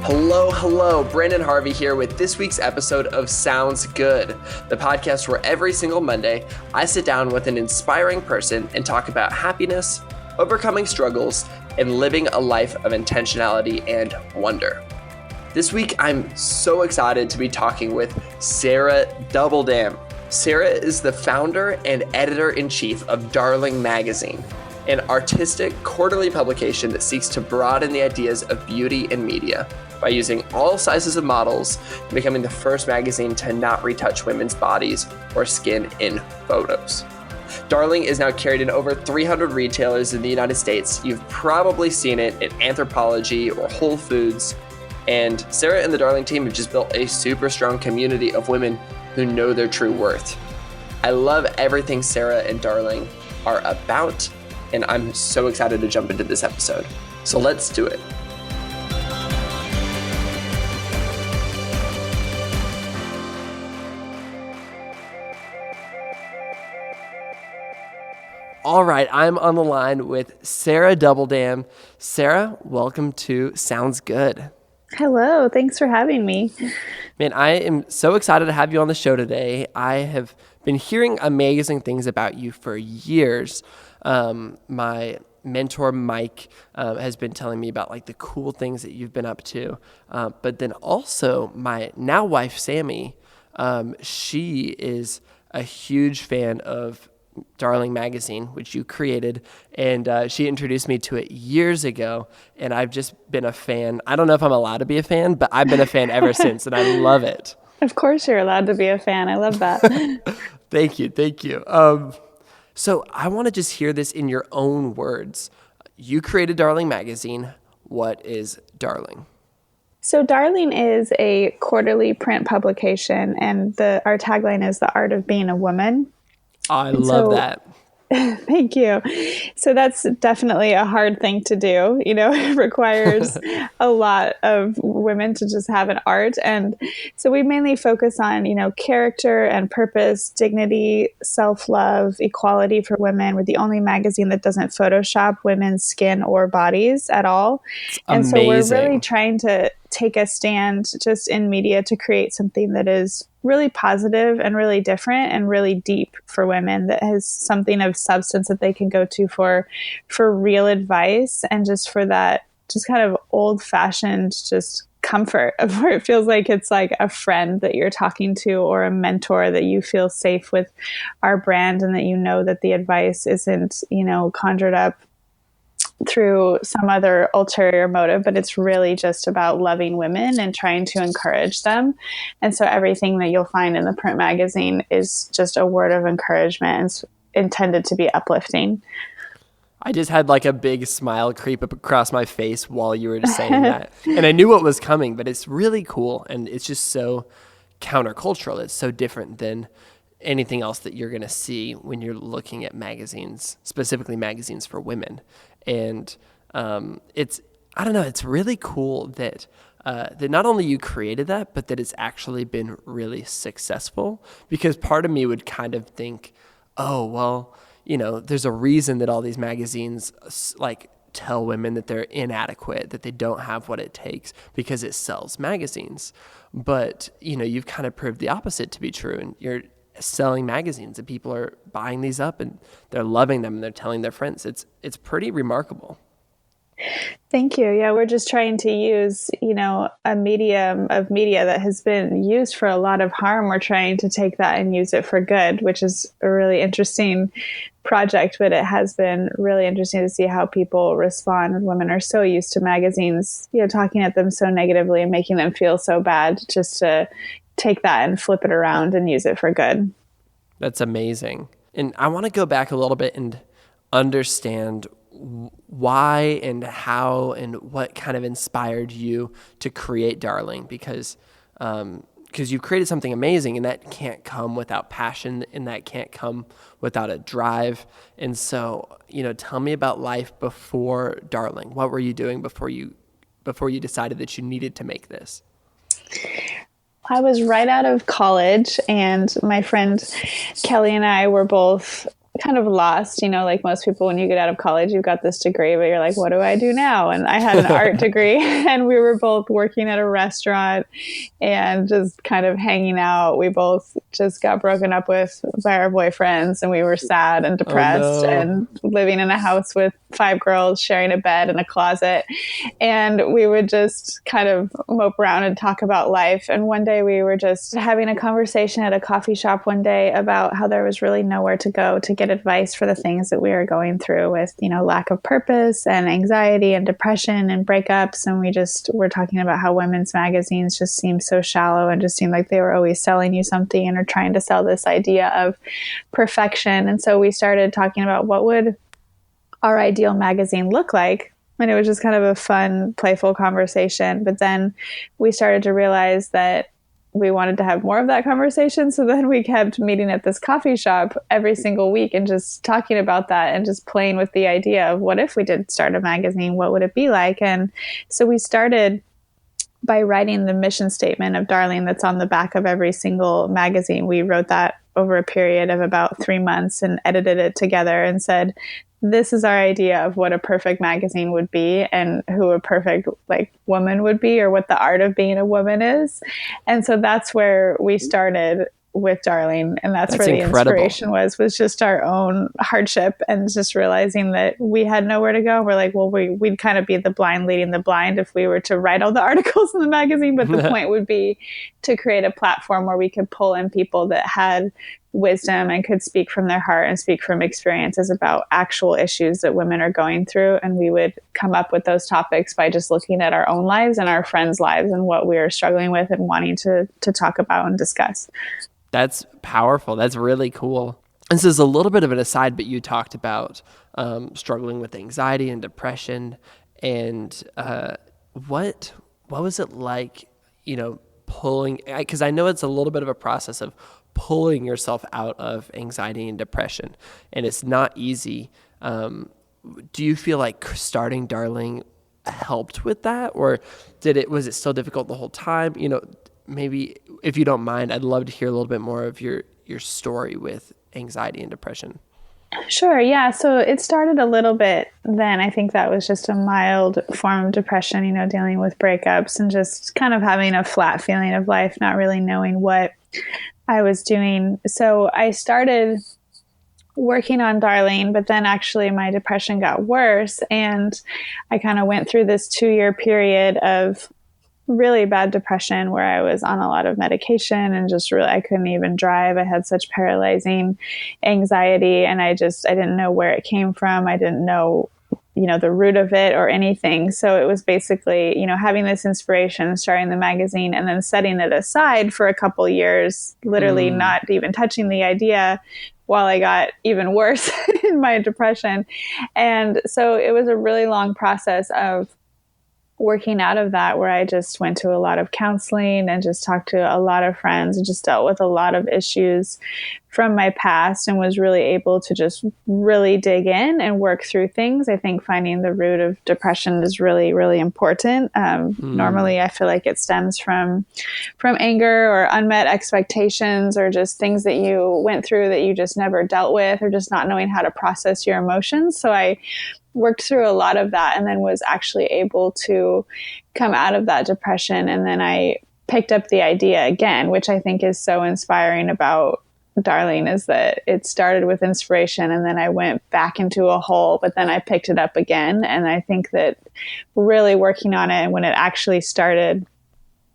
Hello, Brandon Harvey here with this week's episode of Sounds Good, the podcast where every single Monday I sit down with an inspiring person and talk about happiness, overcoming struggles, and living a life of intentionality and wonder. This week, I'm so excited to be talking with Sarah Dubbeldam. Sarah is the founder and editor-in-chief of Darling Magazine, an artistic quarterly publication that seeks to broaden the ideas of beauty in media by using all sizes of models and becoming the first magazine to not retouch women's bodies or skin in photos. Darling is now carried in over 300 retailers in the United States. You've probably seen it at Anthropologie or Whole Foods. And Sarah and the Darling team have just built a super strong community of women who know their true worth. I love everything Sarah and Darling are about, and I'm so excited to jump into this episode. So let's do it. All right, I'm on the line with Sarah Dubbeldam. Sarah, welcome to Sounds Good. Hello, thanks for having me. Man, I am so excited to have you on the show today. I have been hearing amazing things about you for years. My mentor, Mike, has been telling me about like the cool things that you've been up to. But then also my now wife, Sammy, she is a huge fan of Darling Magazine, which you created, and she introduced me to it years ago, and I've just been a fan. I don't know if I'm allowed to be a fan, but I've been a fan ever since, and I love it. Of course you're allowed to be a fan. I love that. Thank you. So I want to just hear this in your own words. You created Darling Magazine. What is Darling? So Darling is a quarterly print publication, and our tagline is the art of being a woman. I love that. Thank you. So that's definitely a hard thing to do. You know, it requires a lot of women to just have an art. And so we mainly focus on, character and purpose, dignity, self-love, equality for women. We're the only magazine that doesn't Photoshop women's skin or bodies at all. And so we're really trying to take a stand just in media to create something that is really positive and really different and really deep for women, that has something of substance that they can go to for real advice, and just for that just kind of old fashioned just comfort of where it feels like it's like a friend that you're talking to or a mentor, that you feel safe with our brand, and that that the advice isn't, conjured up through some other ulterior motive, but it's really just about loving women and trying to encourage them. And so everything that you'll find in the print magazine is just a word of encouragement. It's intended to be uplifting. I just had like a big smile creep up across my face while you were just saying that. And I knew what was coming, but it's really cool. And it's just so countercultural. It's so different than anything else that you're going to see when you're looking at magazines, specifically magazines for women. And it's really cool that not only you created that, but that it's actually been really successful. Because part of me would kind of think, oh, well, there's a reason that all these magazines like tell women that they're inadequate, that they don't have what it takes, because it sells magazines. But, you've kind of proved the opposite to be true, and you're selling magazines and people are buying these up and they're loving them and they're telling their friends. It's pretty remarkable. Thank you. Yeah, we're just trying to use, a medium of media that has been used for a lot of harm. We're trying to take that and use it for good, which is a really interesting project, but it has been really interesting to see how people respond. Women are so used to magazines, talking at them so negatively and making them feel so bad, just to take that and flip it around and use it for good. That's amazing. And I want to go back a little bit and understand why and how and what kind of inspired you to create Darling, because you've created something amazing, and that can't come without passion, and that can't come without a drive. And so, tell me about life before Darling. What were you doing before you decided that you needed to make this? I was right out of college, and my friend Kelly and I were both kind of lost, like most people, when you get out of college, you've got this degree, but you're like, what do I do now? And I had an art degree, and we were both working at a restaurant and just kind of hanging out. We both just got broken up with by our boyfriends, and we were sad and depressed and living in a house with 5 girls sharing a bed and a closet. And we would just kind of mope around and talk about life. And one day we were just having a conversation at a coffee shop one day about how there was really nowhere to go to get advice for the things that we were going through with, lack of purpose and anxiety and depression and breakups. And we just were talking about how women's magazines just seemed so shallow and just seemed like they were always selling you something or trying to sell this idea of perfection. And so we started talking about what would our ideal magazine look like. And it was just kind of a fun, playful conversation. But then we started to realize that we wanted to have more of that conversation. So then we kept meeting at this coffee shop every single week and just talking about that and just playing with the idea of what if we did start a magazine? What would it be like? And so we started by writing the mission statement of Darling that's on the back of every single magazine. We wrote that over a period of about 3 months and edited it together and said, this is our idea of what a perfect magazine would be and who a perfect woman would be, or what the art of being a woman is. And so that's where we started with Darling. And that's where incredible. The inspiration was just our own hardship and just realizing that we had nowhere to go. We're like, well, we'd kind of be the blind leading the blind if we were to write all the articles in the magazine. But the point would be to create a platform where we could pull in people that had wisdom and could speak from their heart and speak from experiences about actual issues that women are going through. And we would come up with those topics by just looking at our own lives and our friends' lives and what we are struggling with and wanting to talk about and discuss. That's powerful. That's really cool. This is a little bit of an aside, but you talked about struggling with anxiety and depression. And what was it like, pulling, because I know it's a little bit of a process of pulling yourself out of anxiety and depression, and it's not easy. Do you feel like starting Darling helped with that, or was it still difficult the whole time? Maybe if you don't mind, I'd love to hear a little bit more of your story with anxiety and depression. Sure. Yeah. So it started a little bit then. I think that was just a mild form of depression, dealing with breakups and just kind of having a flat feeling of life, not really knowing what I was doing. So I started working on Darling, but then actually my depression got worse. And I kind of went through this 2-year period of really bad depression where I was on a lot of medication and just really, I couldn't even drive. I had such paralyzing anxiety and I didn't know where it came from. I didn't know, the root of it or anything. So it was basically, having this inspiration, starting the magazine and then setting it aside for a couple years, literally not even touching the idea while I got even worse in my depression. And so it was a really long process of working out of that, where I just went to a lot of counseling and just talked to a lot of friends and just dealt with a lot of issues from my past and was really able to just really dig in and work through things. I think finding the root of depression is really, really important. Normally, I feel like it stems from anger or unmet expectations or just things that you went through that you just never dealt with, or just not knowing how to process your emotions. So I worked through a lot of that and then was actually able to come out of that depression. And then I picked up the idea again, which I think is so inspiring about Darling, is that it started with inspiration and then I went back into a hole, but then I picked it up again. And I think that really working on it and when it actually started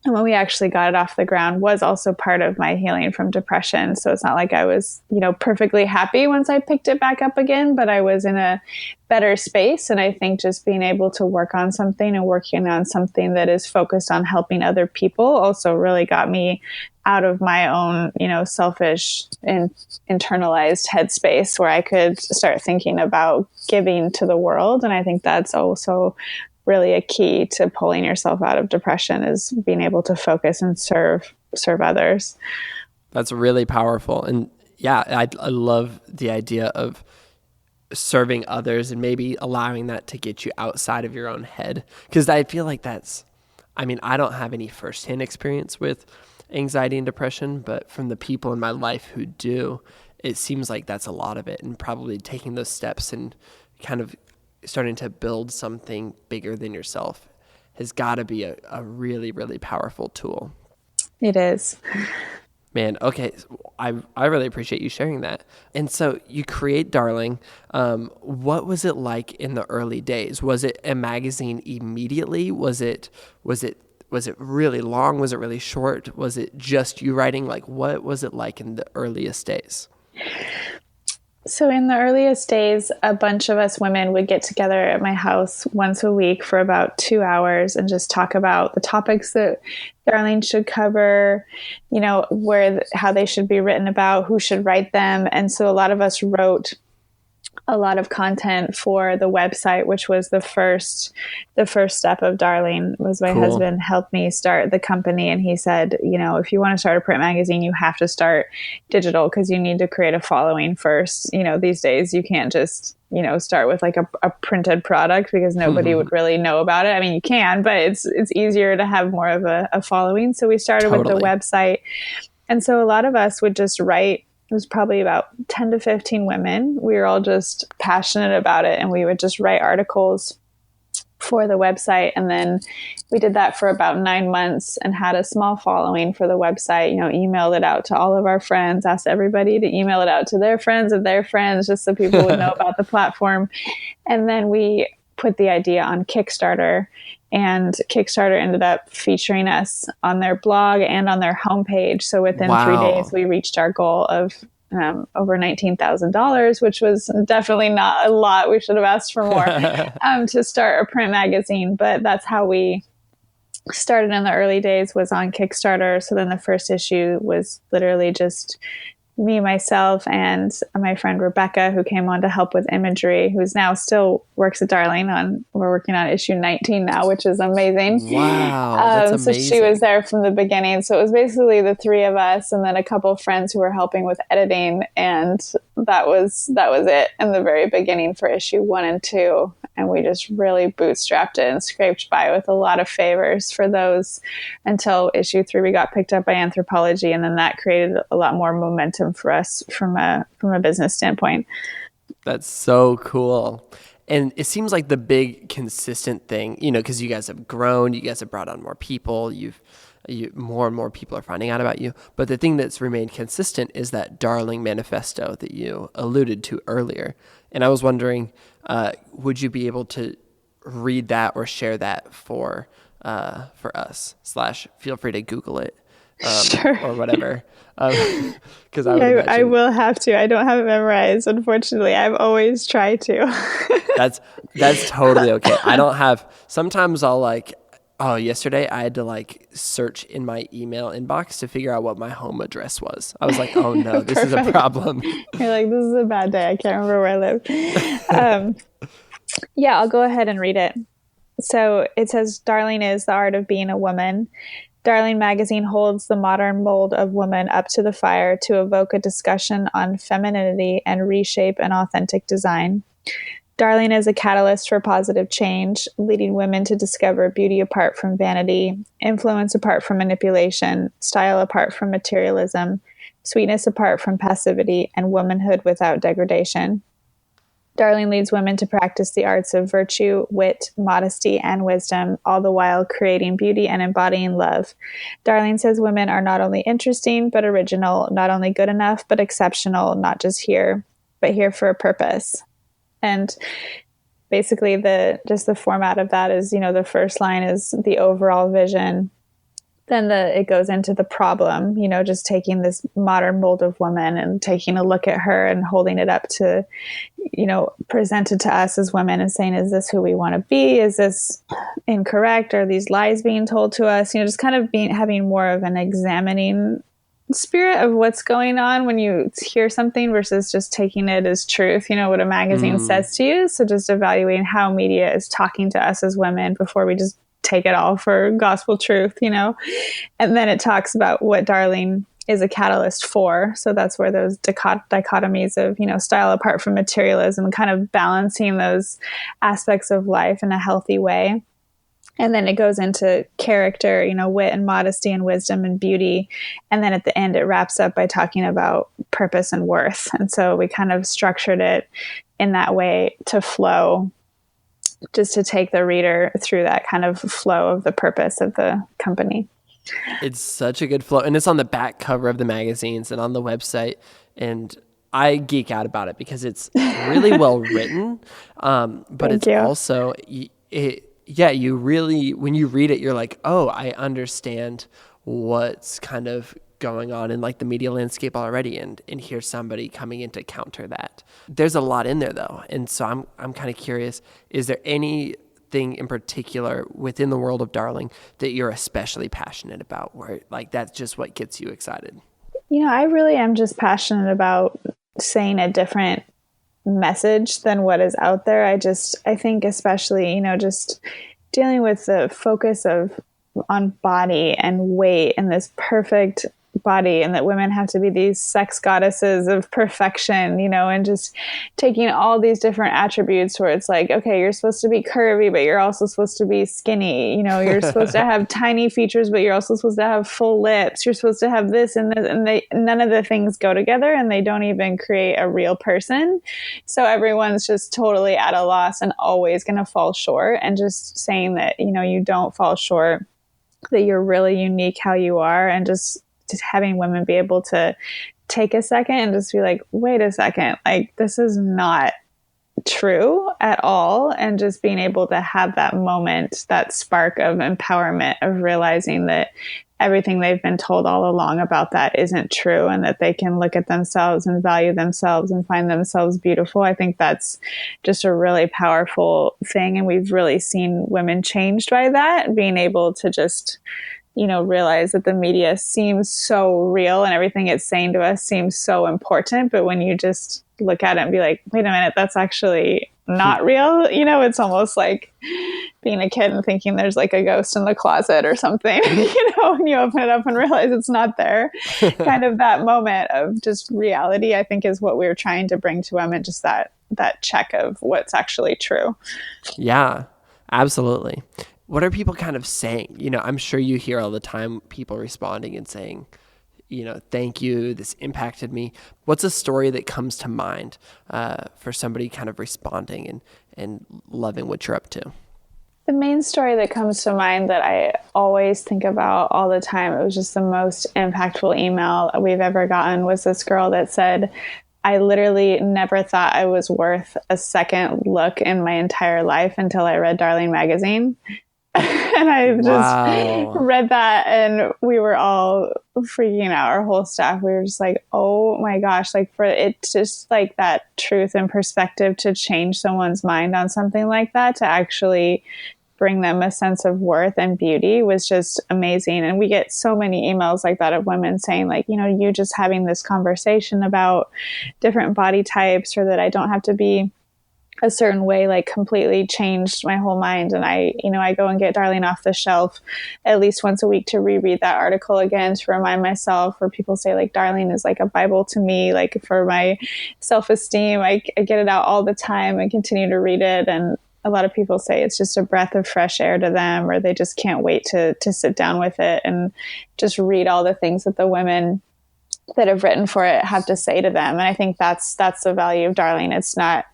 and when we actually got it off the ground was also part of my healing from depression. So it's not like I was, perfectly happy once I picked it back up again, but I was in a better space. And I think just being able to work on something and working on something that is focused on helping other people also really got me out of my own, selfish and internalized headspace where I could start thinking about giving to the world. And I think that's also really a key to pulling yourself out of depression, is being able to focus and serve others. That's really powerful. And yeah, I love the idea of serving others and maybe allowing that to get you outside of your own head. Because I feel like I don't have any firsthand experience with anxiety and depression, but from the people in my life who do, it seems like that's a lot of it, and probably taking those steps and kind of starting to build something bigger than yourself has got to be a really, really powerful tool. It is. Man, okay. I really appreciate you sharing that. And so you create Darling. What was it like in the early days? Was it a magazine immediately? Was it really long? Was it really short? Was it just you writing? Like, what was it like in the earliest days? So in the earliest days, a bunch of us women would get together at my house once a week for about 2 hours and just talk about the topics that Darling should cover, how they should be written about, who should write them. And so a lot of us wrote a lot of content for the website, which was the first step of Darling. Was my Cool. husband helped me start the company, and he said, if you want to start a print magazine, you have to start digital because you need to create a following first. These days you can't just start with like a printed product because nobody would really know about it. I mean, you can, but it's easier to have more of a following. So we started with the website, and so a lot of us would just write. It was probably about 10 to 15 women. We were all just passionate about it, and we would just write articles for the website. And then we did that for about 9 months and had a small following for the website, emailed it out to all of our friends, asked everybody to email it out to their friends of their friends, just so people would know about the platform. And then we put the idea on Kickstarter, and Kickstarter ended up featuring us on their blog and on their homepage. So within 3 days, we reached our goal of over $19,000, which was definitely not a lot. We should have asked for more to start a print magazine. But that's how we started in the early days, was on Kickstarter. So then the first issue was literally just me, myself, and my friend Rebecca, who came on to help with imagery, who's now still works at Darling. We're working on issue 19 now, which is amazing. Wow, that's amazing. So she was there from the beginning. So it was basically the three of us, and then a couple of friends who were helping with editing, and that was it in the very beginning for issue 1 and 2. And we just really bootstrapped it and scraped by with a lot of favors for those until issue 3 we got picked up by Anthropology, and then that created a lot more momentum for us from a business standpoint. That's so cool. And it seems like the big consistent thing, because you guys have grown, you guys have brought on more people, more and more people are finding out about you. But the thing that's remained consistent is that Darling Manifesto that you alluded to earlier. And I was wondering, would you be able to read that or share that for us? / feel free to Google it. Sure. Or whatever. Because I will have to. I don't have it memorized, unfortunately. I've always tried to. That's totally okay. I don't have. Sometimes I'll yesterday I had to search in my email inbox to figure out what my home address was. I was like, oh no, this is a problem. You're like, this is a bad day. I can't remember where I live. Yeah, I'll go ahead and read it. So it says, Darling is the art of being a woman. Darling magazine holds the modern mold of woman up to the fire to evoke a discussion on femininity and reshape an authentic design. Darling is a catalyst for positive change, leading women to discover beauty apart from vanity, influence apart from manipulation, style apart from materialism, sweetness apart from passivity, and womanhood without degradation. Darling leads women to practice the arts of virtue, wit, modesty, and wisdom, all the while creating beauty and embodying love. Darling says women are not only interesting, but original, not only good enough, but exceptional, not just here, but here for a purpose. And basically the format of that is, the first line is the overall vision. Then it goes into the problem, just taking this modern mold of woman and taking a look at her and holding it up to, presented to us as women and saying, is this who we want to be? Is this incorrect? Are these lies being told to us? Just kind of having more of an examining spirit of what's going on when you hear something versus just taking it as truth, what a magazine says to you. So just evaluating how media is talking to us as women before we just take it all for gospel truth, and then it talks about what Darling is a catalyst for. So that's where those dichotomies of, style apart from materialism, kind of balancing those aspects of life in a healthy way. And then it goes into character, wit and modesty and wisdom and beauty. And then at the end, it wraps up by talking about purpose and worth. And so we kind of structured it in that way to flow, just to take the reader through that kind of flow of the purpose of the company. It's such a good flow. And it's on the back cover of the magazines and on the website. And I geek out about it because it's really well written. But it's also, you really, when you read it, you're like, oh, I understand what's kind of going on in like the media landscape already, and here's somebody coming in to counter that. There's a lot in there though, and so I'm kind of curious, is there anything in particular within the world of Darling that you're especially passionate about, where like that's just what gets you excited? I really am just passionate about saying a different message than what is out there. I think especially, just dealing with the focus on body and weight and this perfect body, and that women have to be these sex goddesses of perfection, and just taking all these different attributes where it's like, okay, you're supposed to be curvy, but you're also supposed to be skinny, you're supposed to have tiny features, but you're also supposed to have full lips, you're supposed to have this and this, and none of the things go together, and they don't even create a real person. So everyone's just totally at a loss and always going to fall short, and just saying that, you don't fall short, that you're really unique how you are, and just having women be able to take a second and just be like, wait a second, like this is not true at all. And just being able to have that moment, that spark of empowerment of realizing that everything they've been told all along about that isn't true, and that they can look at themselves and value themselves and find themselves beautiful. I think that's just a really powerful thing. And we've really seen women changed by that, being able to just realize that the media seems so real and everything it's saying to us seems so important. But when you just look at it and be like, wait a minute, that's actually not real. It's almost like being a kid and thinking there's like a ghost in the closet or something, and you open it up and realize it's not there. Kind of that moment of just reality, I think, is what we're trying to bring to women, just that check of what's actually true. Yeah, absolutely. What are people kind of saying? I'm sure you hear all the time people responding and saying, thank you, this impacted me. What's a story that comes to mind for somebody kind of responding and loving what you're up to? The main story that comes to mind that I always think about all the time, it was just the most impactful email we've ever gotten, was this girl that said, I literally never thought I was worth a second look in my entire life until I read Darling magazine. And I just read that, and we were all freaking out, our whole staff. We were just like, oh my gosh, like for it, just like that truth and perspective to change someone's mind on something like that, to actually bring them a sense of worth and beauty, was just amazing. And we get so many emails like that of women saying like, you just having this conversation about different body types, or that I don't have to be a certain way, like completely changed my whole mind. And I go and get Darling off the shelf at least once a week to reread that article again, to remind myself, or people say like Darling is like a Bible to me, like for my self-esteem. I get it out all the time and continue to read it. And a lot of people say it's just a breath of fresh air to them, or they just can't wait to sit down with it and just read all the things that the women that have written for it have to say to them. And I think that's the value of Darling. It's not,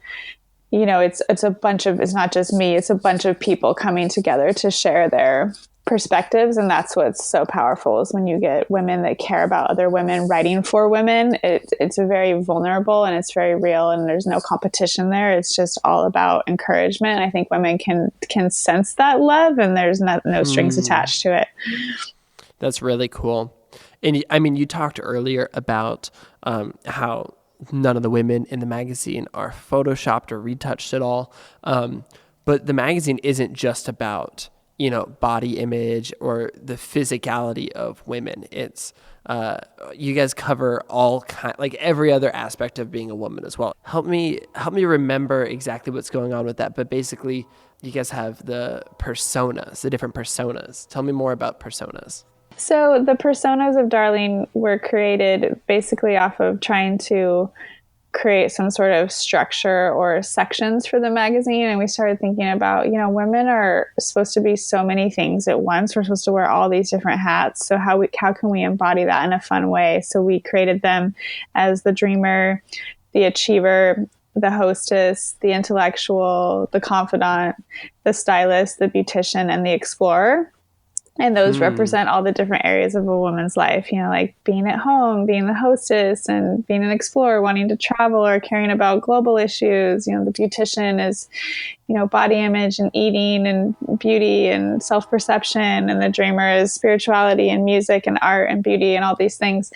it's not just me, it's a bunch of people coming together to share their perspectives. And that's what's so powerful, is when you get women that care about other women writing for women. It's very vulnerable and it's very real, and there's no competition there. It's just all about encouragement. And I think women can sense that love, and there's no strings attached to it. That's really cool. And I mean, you talked earlier about how none of the women in the magazine are photoshopped or retouched at all. But the magazine isn't just about, body image or the physicality of women. It's, you guys cover like every other aspect of being a woman as well. Help me remember exactly what's going on with that. But basically you guys have the different personas. Tell me more about personas. So the personas of Darling were created basically off of trying to create some sort of structure or sections for the magazine. And we started thinking about, women are supposed to be so many things at once. We're supposed to wear all these different hats. So how can we embody that in a fun way? So we created them as the dreamer, the achiever, the hostess, the intellectual, the confidant, the stylist, the beautician, and the explorer. And those represent all the different areas of a woman's life, like being at home, being the hostess, and being an explorer, wanting to travel or caring about global issues. The beautician is, body image and eating and beauty and self-perception. And the dreamer is spirituality and music and art and beauty and all these things.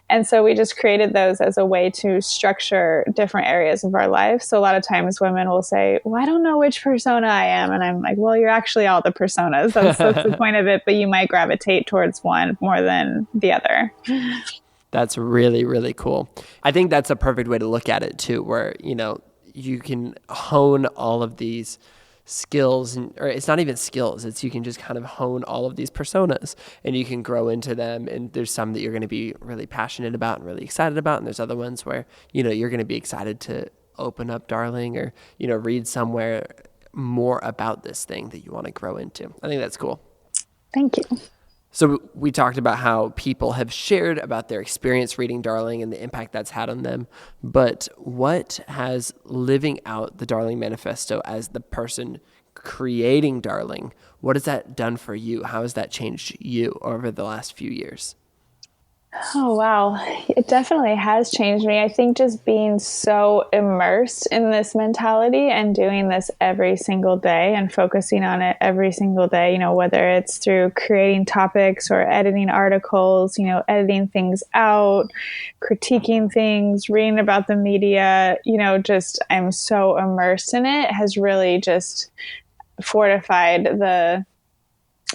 And so we just created those as a way to structure different areas of our life. So a lot of times women will say, well, I don't know which persona I am. And I'm like, well, you're actually all the personas. That's the point of it. But you might gravitate towards one more than the other. That's really, really cool. I think that's a perfect way to look at it too, where, you can hone all of these skills, or it's not even skills, it's you can just kind of hone all of these personas and you can grow into them. And there's some that you're going to be really passionate about and really excited about. And there's other ones where, you're going to be excited to open up Darling or, read somewhere more about this thing that you want to grow into. I think that's cool. Thank you. So we talked about how people have shared about their experience reading Darling and the impact that's had on them. But what has living out the Darling Manifesto as the person creating Darling, what has that done for you? How has that changed you over the last few years? Oh, wow. It definitely has changed me. I think just being so immersed in this mentality and doing this every single day and focusing on it every single day, whether it's through creating topics or editing articles, editing things out, critiquing things, reading about the media, just I'm so immersed in it has really just fortified the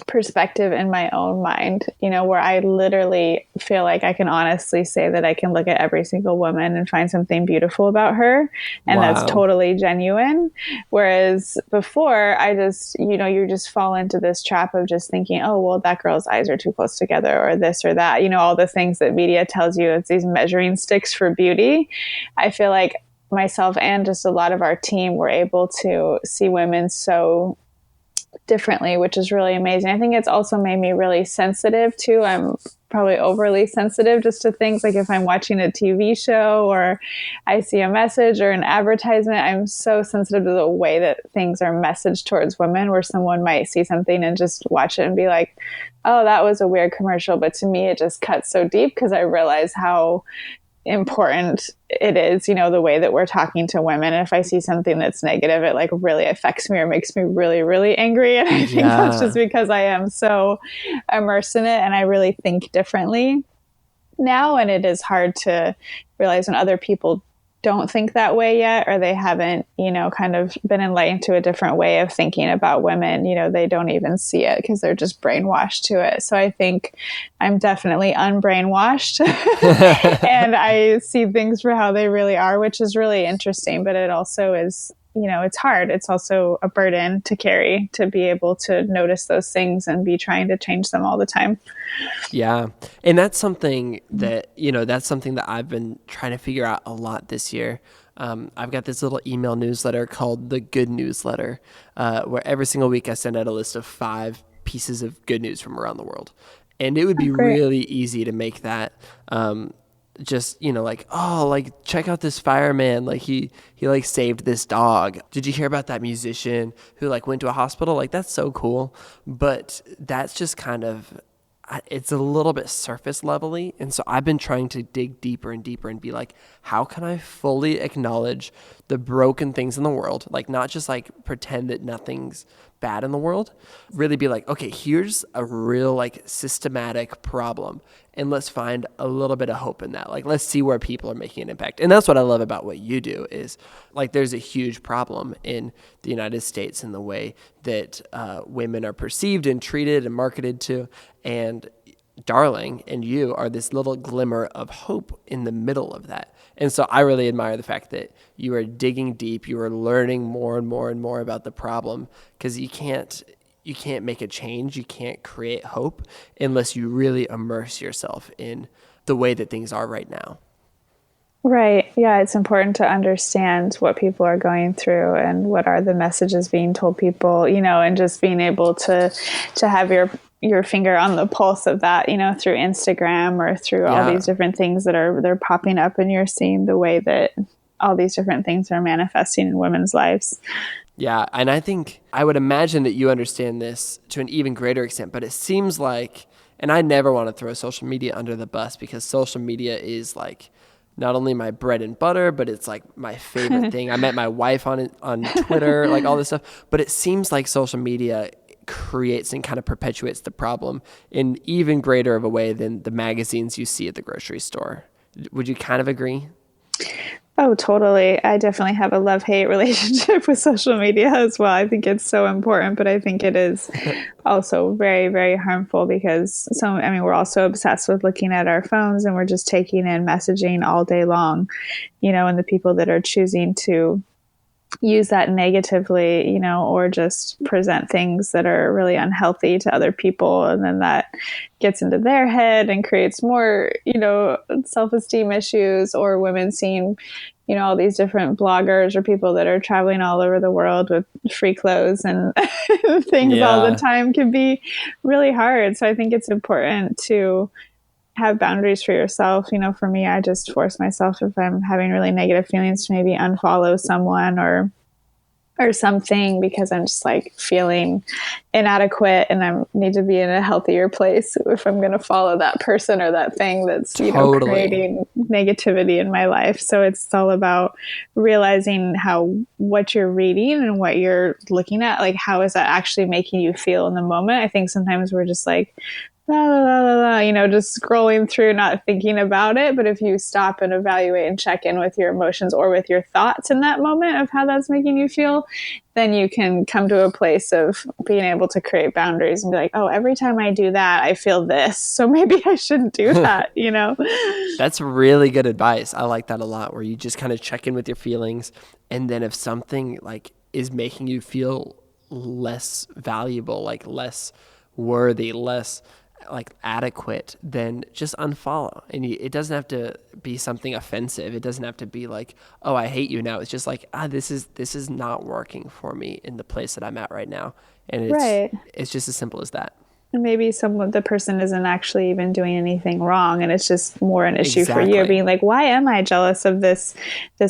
perspective in my own mind, where I literally feel like I can honestly say that I can look at every single woman and find something beautiful about her. And Wow. That's totally genuine. Whereas before I just, you just fall into this trap of just thinking, oh, well, that girl's eyes are too close together or this or that, all the things that media tells you it's these measuring sticks for beauty. I feel like myself and just a lot of our team were able to see women so differently, which is really amazing. I think it's also made me really sensitive too. I'm probably overly sensitive just to things like if I'm watching a TV show or I see a message or an advertisement, I'm so sensitive to the way that things are messaged towards women, where someone might see something and just watch it and be like, oh, that was a weird commercial. But to me, it just cuts so deep because I realize how important it is, the way that we're talking to women. And if I see something that's negative, it like really affects me or makes me really, really angry. And I think that's just because I am so immersed in it and I really think differently now. And it is hard to realize when other people don't think that way yet, or they haven't, kind of been enlightened to a different way of thinking about women, they don't even see it because they're just brainwashed to it. So I think I'm definitely unbrainwashed and I see things for how they really are, which is really interesting, but it also is, it's hard. It's also a burden to carry, to be able to notice those things and be trying to change them all the time. Yeah. And that's something that, that's something that I've been trying to figure out a lot this year. I've got this little email newsletter called the Good Newsletter, where every single week I send out a list of 5 pieces of good news from around the world. And it would be really easy to make that, just, like, oh, like, check out this fireman. Like he like saved this dog. Did you hear about that musician who like went to a hospital? Like, that's so cool. But that's just kind of, it's a little bit surface level-y. And so I've been trying to dig deeper and deeper and be like, how can I fully acknowledge the broken things in the world? Like, not just like pretend that nothing's bad in the world, really be like, okay, here's a real like systematic problem. And let's find a little bit of hope in that. Like, let's see where people are making an impact. And that's what I love about what you do is like, there's a huge problem in the United States in the way that women are perceived and treated and marketed to. And Darling and you are this little glimmer of hope in the middle of that. And so I really admire the fact that you are digging deep, you are learning more and more and more about the problem, because you can't make a change, you can't create hope unless you really immerse yourself in the way that things are right now. Right. Yeah, it's important to understand what people are going through and what are the messages being told people, and just being able to have your finger on the pulse of that, through Instagram or through all Yeah. these different things that they're popping up, and you're seeing the way that all these different things are manifesting in women's lives. Yeah, and I think I would imagine that you understand this to an even greater extent, but it seems like, and I never want to throw social media under the bus because social media is like not only my bread and butter, but it's like my favorite thing. I met my wife on Twitter, like all this stuff, but it seems like social media creates and kind of perpetuates the problem in even greater of a way than the magazines you see at the grocery store. Would you kind of agree? Oh, totally. I definitely have a love-hate relationship with social media as well. I think it's so important, but I think it is also very, very harmful because we're also obsessed with looking at our phones and we're just taking in messaging all day long, and the people that are choosing to use that negatively, or just present things that are really unhealthy to other people. And then that gets into their head and creates more, self-esteem issues, or women seeing, all these different bloggers or people that are traveling all over the world with free clothes and things all the time can be really hard. So I think it's important to have boundaries for yourself. For me, I just force myself, if I'm having really negative feelings, to maybe unfollow someone or something, because I'm just like feeling inadequate and I need to be in a healthier place if I'm going to follow that person or that thing that's, Totally. creating negativity in my life. So it's all about realizing what you're reading and what you're looking at, like how is that actually making you feel in the moment. I think sometimes we're just like, la, la, la, la, la, just scrolling through, not thinking about it. But if you stop and evaluate and check in with your emotions or with your thoughts in that moment of how that's making you feel, then you can come to a place of being able to create boundaries and be like, oh, every time I do that, I feel this. So maybe I shouldn't do that, That's really good advice. I like that a lot, where you just kind of check in with your feelings. And then if something like is making you feel less valuable, like less worthy, less like adequate, then just unfollow. And it doesn't have to be something offensive. It doesn't have to be like, oh, I hate you now. It's just like, this is not working for me in the place that I'm at right now. And it's just as simple as that. And maybe the person isn't actually even doing anything wrong, and it's just more an issue for you, being like, why am I jealous of this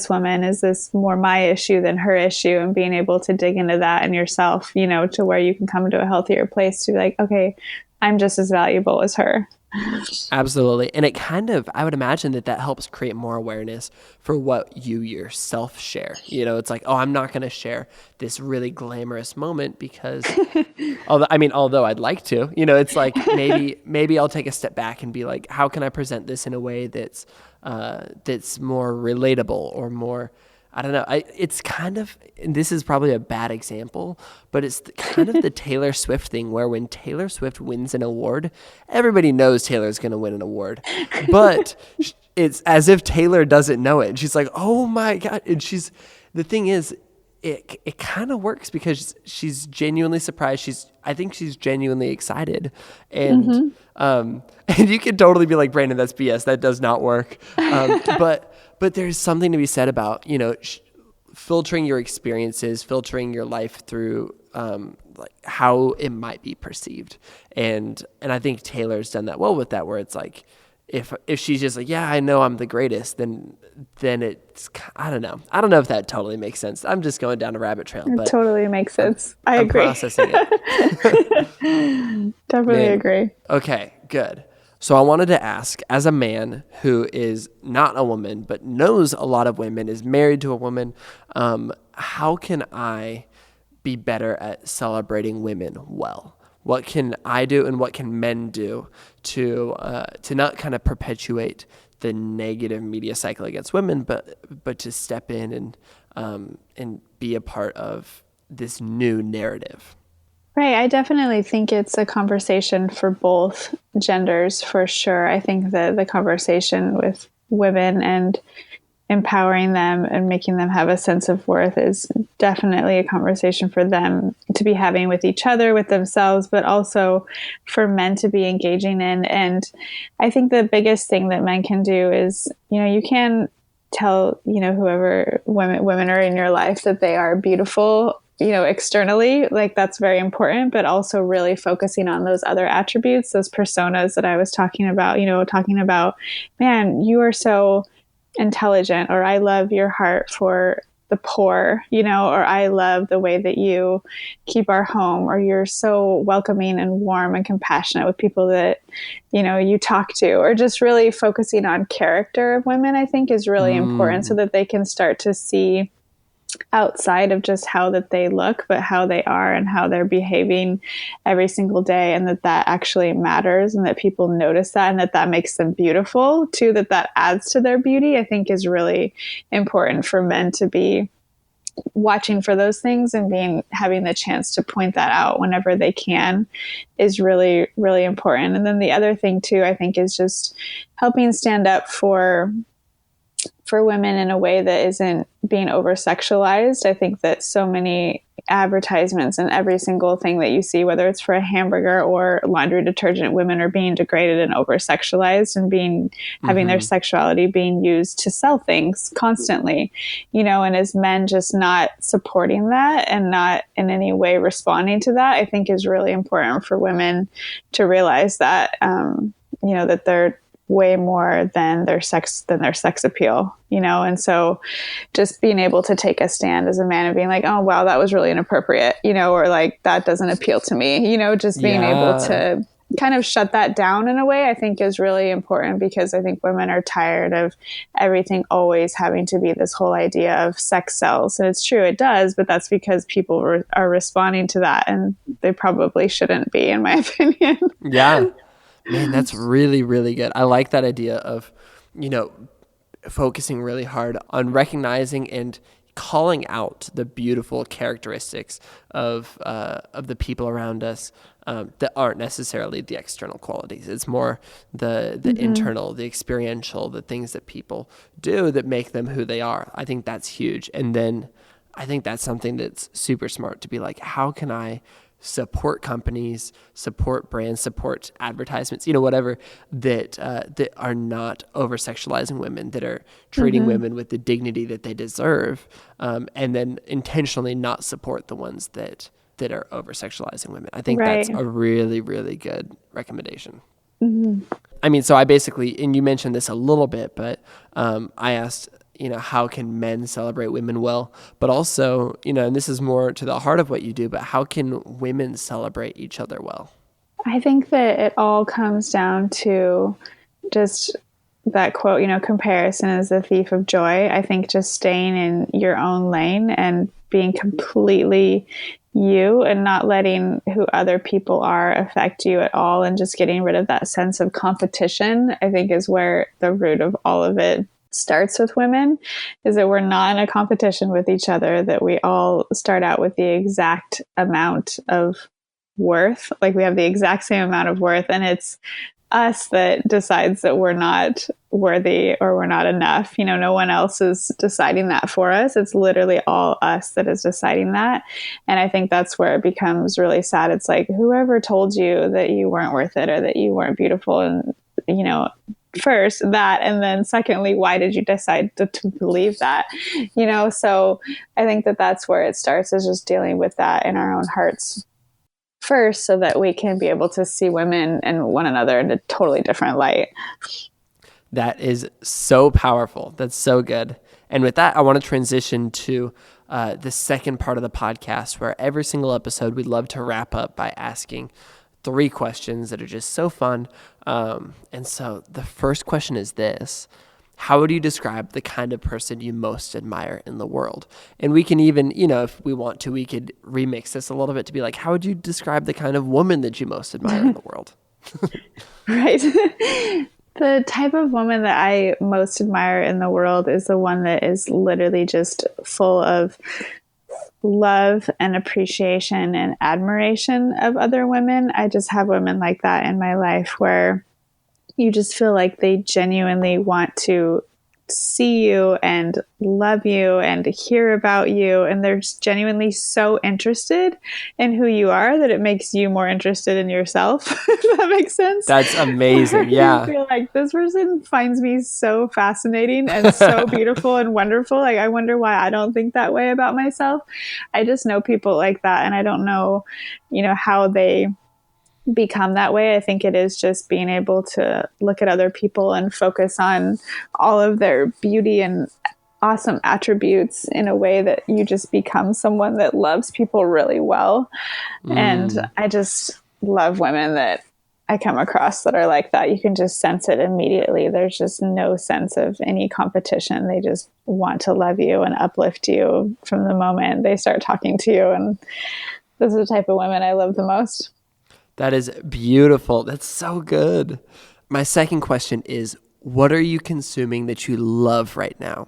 woman? Is this more my issue than her issue? And being able to dig into that in yourself, to where you can come to a healthier place to be like, okay, I'm just as valuable as her. Absolutely. And it kind of, I would imagine that helps create more awareness for what you yourself share. It's like, oh, I'm not going to share this really glamorous moment because, although I'd like to, it's like maybe I'll take a step back and be like, how can I present this in a way that's more relatable or more, I don't know. It's kind of, and this is probably a bad example, but it's kind of the Taylor Swift thing, where when Taylor Swift wins an award, everybody knows Taylor's going to win an award, but it's as if Taylor doesn't know it. And she's like, oh my God. And the thing is, it kind of works because she's genuinely surprised. I think she's genuinely excited. And, and you could totally be like, Brandon, that's BS. That does not work. But there's something to be said about, filtering your experiences, filtering your life through like how it might be perceived. And I think Taylor's done that well with that, where it's like, if she's just like, yeah, I know I'm the greatest, then it's, I don't know. I don't know if that totally makes sense. I'm just going down a rabbit trail. But it totally makes sense. I agree. I'm processing it. Definitely agree. Okay, good. So I wanted to ask, as a man who is not a woman, but knows a lot of women, is married to a woman, how can I be better at celebrating women well? What can I do and what can men do to not kind of perpetuate the negative media cycle against women, but to step in and be a part of this new narrative? Right. I definitely think it's a conversation for both genders, for sure. I think that the conversation with women and empowering them and making them have a sense of worth is definitely a conversation for them to be having with each other, with themselves, but also for men to be engaging in. And I think the biggest thing that men can do is, you can tell, whoever women are in your life that they are beautiful, externally, like that's very important, but also really focusing on those other attributes, those personas that I was talking about, man, you are so intelligent, or I love your heart for the poor, or I love the way that you keep our home, or you're so welcoming and warm and compassionate with people that, you talk to, or just really focusing on character of women, I think is really important, so that they can start to see outside of just how that they look, but how they are and how they're behaving every single day, and that actually matters, and that people notice that, and that makes them beautiful too, that adds to their beauty, I think is really important for men to be watching for those things, and having the chance to point that out whenever they can is really, really important. And then the other thing too, I think, is just helping stand up for women in a way that isn't being over sexualized. I think that so many advertisements and every single thing that you see, whether it's for a hamburger or laundry detergent, women are being degraded and over sexualized, and having their sexuality being used to sell things constantly, and as men just not supporting that and not in any way responding to that, I think is really important for women to realize that, that they're way more than their sex appeal, and so just being able to take a stand as a man and being like, oh wow, that was really inappropriate, or like that doesn't appeal to me, just being able to kind of shut that down in a way, I think is really important, because I think women are tired of everything always having to be this whole idea of sex sells. And it's true, it does, but that's because people are responding to that, and they probably shouldn't be, in my opinion. Yeah. Man, that's really, really good. I like that idea of, focusing really hard on recognizing and calling out the beautiful characteristics of the people around us that aren't necessarily the external qualities. It's more the internal, the experiential, the things that people do that make them who they are. I think that's huge. And then I think that's something that's super smart to be like, how can I support companies, support brands, support advertisements, whatever, that are not over sexualizing women, that are treating women with the dignity that they deserve, and then intentionally not support the ones that are over sexualizing women. I think that's a really, really good recommendation. I mean, so I basically, and you mentioned this a little bit, but I asked, how can men celebrate women well? But also, and this is more to the heart of what you do, but how can women celebrate each other well? I think that it all comes down to just that quote, comparison is the thief of joy. I think just staying in your own lane and being completely you, and not letting who other people are affect you at all, and just getting rid of that sense of competition, I think is where the root of all of it starts with women, is that we're not in a competition with each other, that we all start out with the exact amount of worth, like we have the exact same amount of worth, and it's us that decides that we're not worthy or we're not enough. No one else is deciding that for us. It's literally all us that is deciding that. And I think that's where it becomes really sad. It's like, whoever told you that you weren't worth it, or that you weren't beautiful, and first that, and then secondly, why did you decide to believe that? So I think that that's where it starts, is just dealing with that in our own hearts first, so that we can be able to see women and one another in a totally different light. That is so powerful. That's so good. And with that, I want to transition to the second part of the podcast, where every single episode we'd love to wrap up by asking 3 questions that are just so fun. And so the first question is this: how would you describe the kind of person you most admire in the world? And we can even, if we want to, we could remix this a little bit to be like, how would you describe the kind of woman that you most admire in the world? Right. The type of woman that I most admire in the world is the one that is literally just full of love and appreciation and admiration of other women. I just have women like that in my life, where you just feel like they genuinely want to see you and love you and hear about you, and they're genuinely so interested in who you are that it makes you more interested in yourself. If that makes sense. That's amazing. Yeah. I feel like this person finds me so fascinating and so beautiful and wonderful. Like, I wonder why I don't think that way about myself. I just know people like that, and I don't know, how they become that way. I think it is just being able to look at other people and focus on all of their beauty and awesome attributes in a way that you just become someone that loves people really well. And I just love women that I come across that are like that. You can just sense it immediately. There's just no sense of any competition. They just want to love you and uplift you from the moment they start talking to you. And those are the type of women I love the most. That is beautiful. That's so good. My second question is, what are you consuming that you love right now?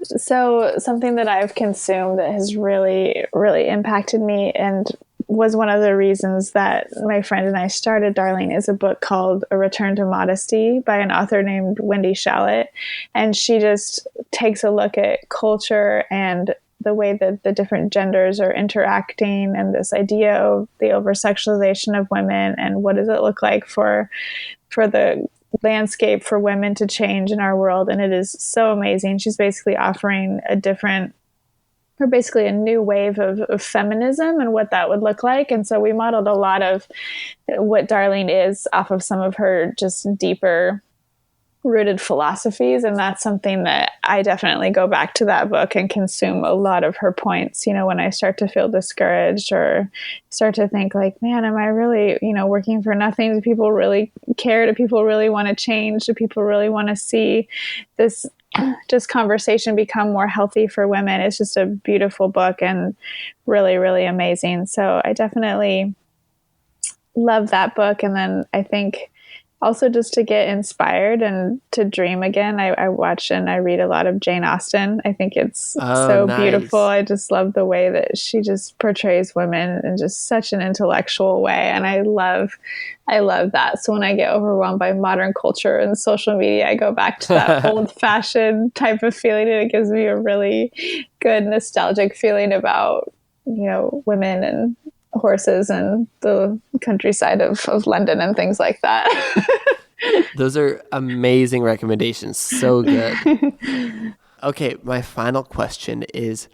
So something that I've consumed that has really, really impacted me and was one of the reasons that my friend and I started Darling is a book called A Return to Modesty by an author named Wendy Shallot. And she just takes a look at culture and the way that the different genders are interacting and this idea of the over-sexualization of women and what does it look like for the landscape for women to change in our world. And it is so amazing. She's basically offering basically a new wave of feminism and what that would look like. And so we modeled a lot of what Darling is off of some of her just deeper rooted philosophies. And that's something that I definitely go back to that book and consume a lot of her points, when I start to feel discouraged or start to think like, man, am I really, working for nothing? Do people really care? Do people really want to change? Do people really want to see this just conversation become more healthy for women? It's just a beautiful book and really, really amazing. So I definitely love that book. And then I think also just to get inspired and to dream again, I watch and I read a lot of Jane Austen. I think it's so nice. beautiful. I just love the way that she just portrays women in just such an intellectual way. And I love that. So when I get overwhelmed by modern culture and social media, I go back to that old fashioned type of feeling. And it gives me a really good nostalgic feeling about, women and horses and the countryside of London and things like that. Those are amazing recommendations. So good. Okay, my final question is,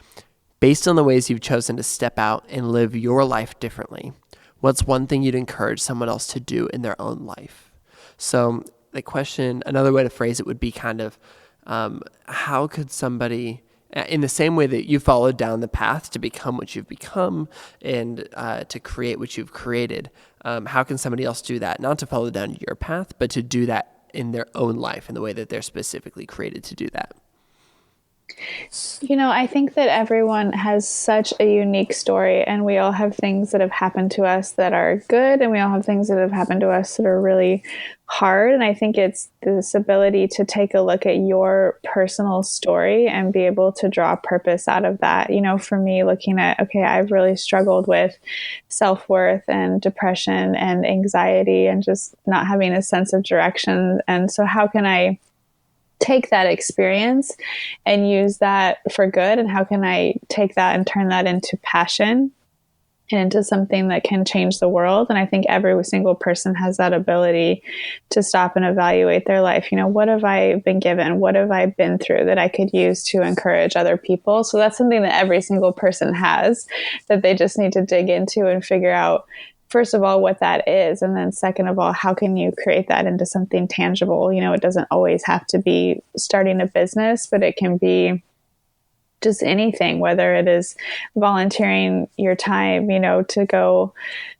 based on the ways you've chosen to step out and live your life differently, what's one thing you'd encourage someone else to do in their own life? So the question, another way to phrase it would be kind of, how could somebody, in the same way that you followed down the path to become what you've become and to create what you've created, how can somebody else do that? Not to follow down your path, but to do that in their own life in the way that they're specifically created to do that. I think that everyone has such a unique story, and we all have things that have happened to us that are good, and we all have things that have happened to us that are really hard. And I think it's this ability to take a look at your personal story and be able to draw purpose out of that. For me, looking at, okay, I've really struggled with self-worth and depression and anxiety and just not having a sense of direction. And so how can I take that experience and use that for good? And how can I take that and turn that into passion and into something that can change the world? And I think every single person has that ability to stop and evaluate their life. What have I been given? What have I been through that I could use to encourage other people? So that's something that every single person has, that they just need to dig into and figure out, first of all, what that is. And then second of all, how can you create that into something tangible? It doesn't always have to be starting a business, but it can be just anything, whether it is volunteering your time, to go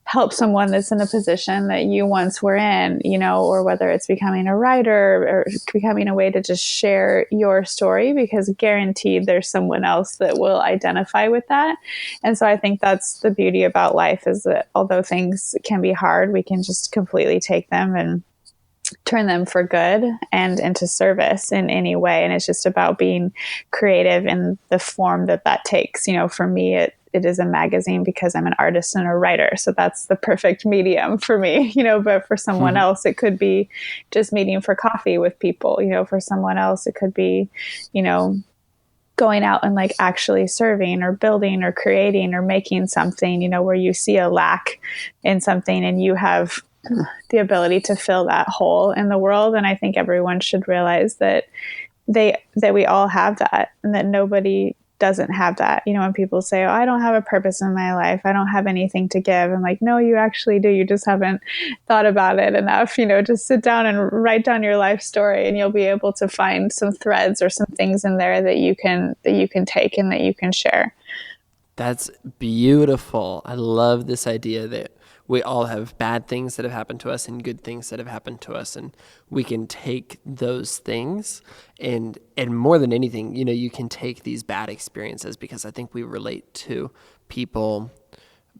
help someone that's in a position that you once were in, or whether it's becoming a writer or becoming a way to just share your story, because guaranteed there's someone else that will identify with that. And so I think that's the beauty about life, is that although things can be hard, we can just completely take them and turn them for good and into service in any way. And it's just about being creative in the form that takes. For me, it it is a magazine because I'm an artist and a writer. So that's the perfect medium for me, but for someone else, it could be just meeting for coffee with people, for someone else, it could be, going out and like actually serving or building or creating or making something, where you see a lack in something and you have the ability to fill that hole in the world. And I think everyone should realize that we all have that, and that nobody doesn't have that. When people say, oh, I don't have a purpose in my life, I don't have anything to give. I'm like, no, you actually do. You just haven't thought about it enough. Just sit down and write down your life story, and you'll be able to find some threads or some things in there that you can take and that you can share. That's beautiful. I love this idea that we all have bad things that have happened to us and good things that have happened to us. And we can take those things and more than anything, you can take these bad experiences, because I think we relate to people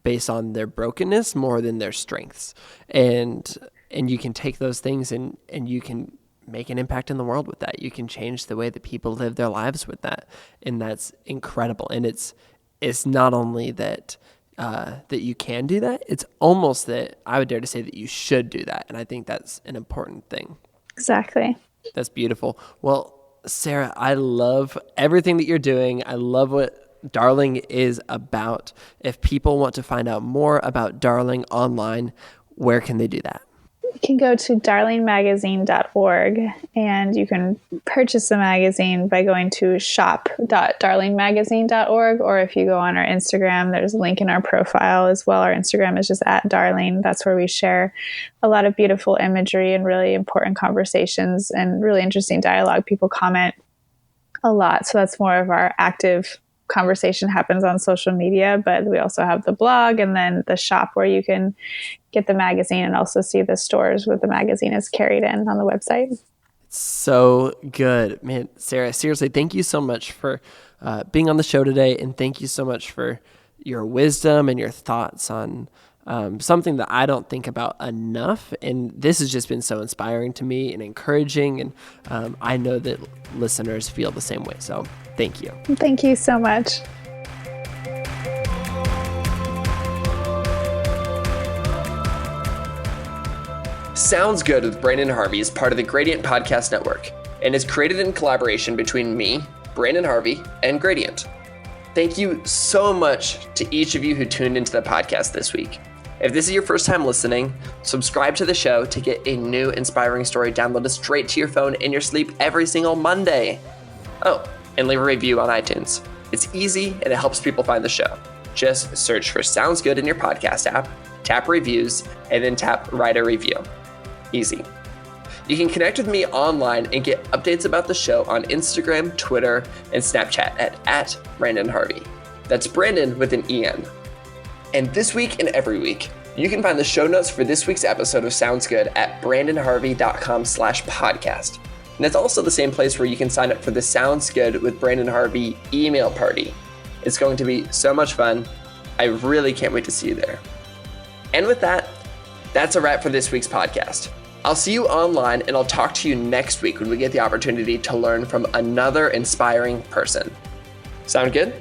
based on their brokenness more than their strengths. And you can take those things and you can make an impact in the world with that. You can change the way that people live their lives with that. And that's incredible. And it's not only that you can do that, it's almost that I would dare to say that you should do that. And I think that's an important thing. Exactly. That's beautiful. Well, Sarah, I love everything that you're doing. I love what Darling is about. If people want to find out more about Darling online, where can they do that? You can go to darlingmagazine.org, and you can purchase the magazine by going to shop.darlingmagazine.org, or if you go on our Instagram, there's a link in our profile as well. Our Instagram is just @Darling. That's where we share a lot of beautiful imagery and really important conversations and really interesting dialogue. People comment a lot, so that's more of our active conversation happens on social media, but we also have the blog and then the shop where you can get the magazine and also see the stores where the magazine is carried in on the website. So good, man. Sarah, seriously, thank you so much for being on the show today. And thank you so much for your wisdom and your thoughts on something that I don't think about enough. And this has just been so inspiring to me and encouraging. And I know that listeners feel the same way. So thank you. Thank you so much. Sounds Good with Brandon Harvey is part of the Gradient Podcast Network and is created in collaboration between me, Brandon Harvey, and Gradient. Thank you so much to each of you who tuned into the podcast this week. If this is your first time listening, subscribe to the show to get a new inspiring story downloaded straight to your phone in your sleep every single Monday. Oh, and leave a review on iTunes. It's easy and it helps people find the show. Just search for Sounds Good in your podcast app, tap reviews, and then tap write a review. Easy. You can connect with me online and get updates about the show on Instagram, Twitter, and Snapchat at Brandon Harvey. That's Brandon with an EN. And this week and every week, you can find the show notes for this week's episode of Sounds Good at brandonharvey.com/podcast. And it's also the same place where you can sign up for the Sounds Good with Brandon Harvey email party. It's going to be so much fun. I really can't wait to see you there. And with that, that's a wrap for this week's podcast. I'll see you online, and I'll talk to you next week when we get the opportunity to learn from another inspiring person. Sound good?